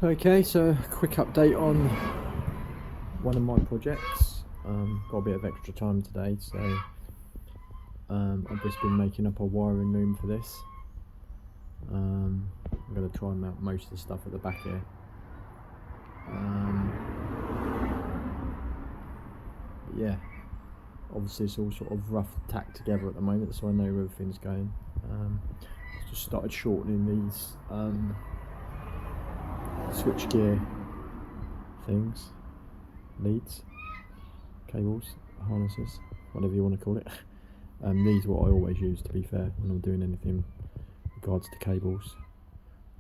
Okay, so quick update on one of my projects. Got a bit of extra time today, so I've just been making up a wiring loom for this. I'm going to try and mount most of the stuff at the back here. Yeah, obviously it's all sort of rough tacked together at the moment, so I know where everything's going. Just started shortening these switchgear things, leads, cables, harnesses, whatever you want to call it. These are what I always use, to be fair, when I'm doing anything regards to cables.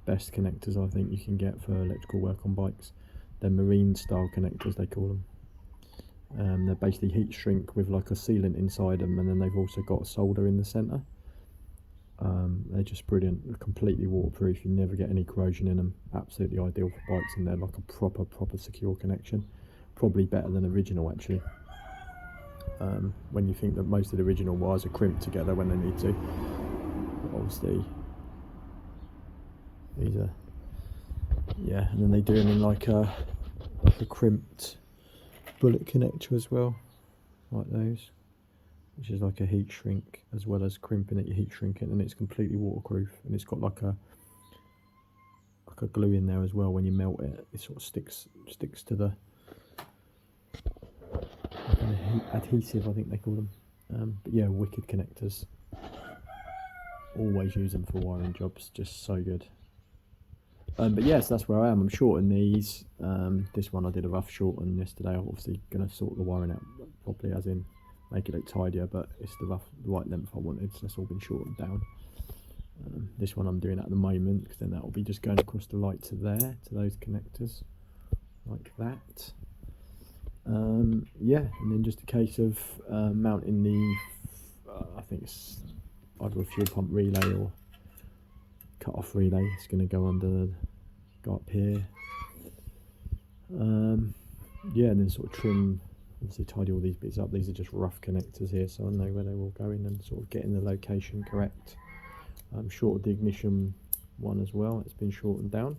Best connectors I think you can get for electrical work on bikes. They're marine style connectors, they call them. They're basically heat shrink with like a sealant inside them, and then they've also got solder in the centre. They're just brilliant. They're completely waterproof, you never get any corrosion in them. Absolutely ideal for bikes, and they're like a proper secure connection. Probably better than original actually. When you think that most of the original wires are crimped together when they need to. But obviously these are, yeah, and then they do them in like a crimped bullet connector as well, like those, which is like a heat shrink as well as crimping it. You heat shrink it, and it's completely waterproof, and it's got like a glue in there as well. When you melt it, it sort of sticks to the kind of adhesive, I think they call them. But yeah, wicked connectors. Always use them for wiring jobs, just so good. But yes, that's where I am. I'm shorting these. This one I did a rough shorten yesterday. I'm obviously going to sort the wiring out properly, as in make it look tidier, but it's the right length I wanted, so it's all been shortened down. This one I'm doing at the moment, because then that will be just going across the light to there, to those connectors, like that. Yeah, and then just a case of mounting the, I think it's either a fuel pump relay or cut off relay. It's going to go up here. Yeah, and then sort of trim, obviously tidy all these bits up. These are just rough connectors here, so I know where they will go in, and sort of getting the location correct. Shorted the ignition one as well. It's been shortened down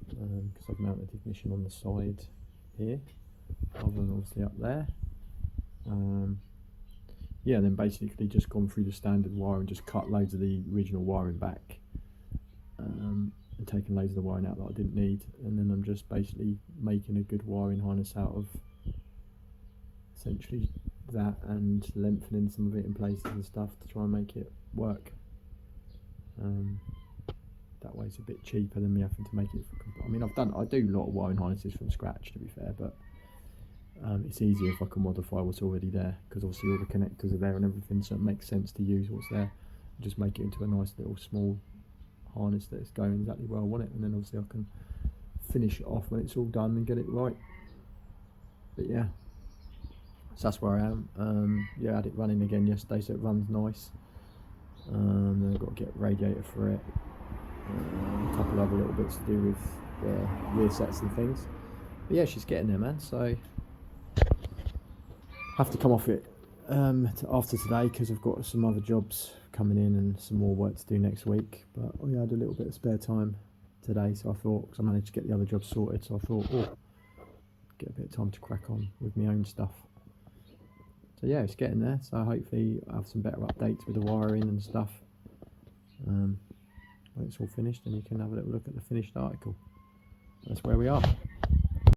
because I've mounted the ignition on the side here, other than obviously up there. Yeah, and then basically just gone through the standard wire and just cut loads of the original wiring back, and taken loads of the wiring out that I didn't need, and then I'm just basically making a good wiring harness out of essentially that, and lengthening some of it in places and stuff to try and make it work. That way it's a bit cheaper than me having to make it I mean, I do a lot of wiring harnesses from scratch, to be fair, but it's easier if I can modify what's already there, because obviously all the connectors are there and everything, so it makes sense to use what's there, just make it into a nice little small harness that's going exactly where I want it, and then obviously I can finish it off when it's all done and get it right. But yeah, so that's where I am. Yeah, I had it running again yesterday, so it runs nice. Then I've got to get a radiator for it, a couple of other little bits to do with the rear sets and things. But yeah, she's getting there, man, so have to come off it after today, because I've got some other jobs coming in and some more work to do next week. But I had a little bit of spare time today, so I thought, because I managed to get the other jobs sorted, so I thought, oh, get a bit of time to crack on with my own stuff. So yeah, it's getting there, so hopefully I'll have some better updates with the wiring and stuff when it's all finished, and you can have a little look at the finished article. That's where we are.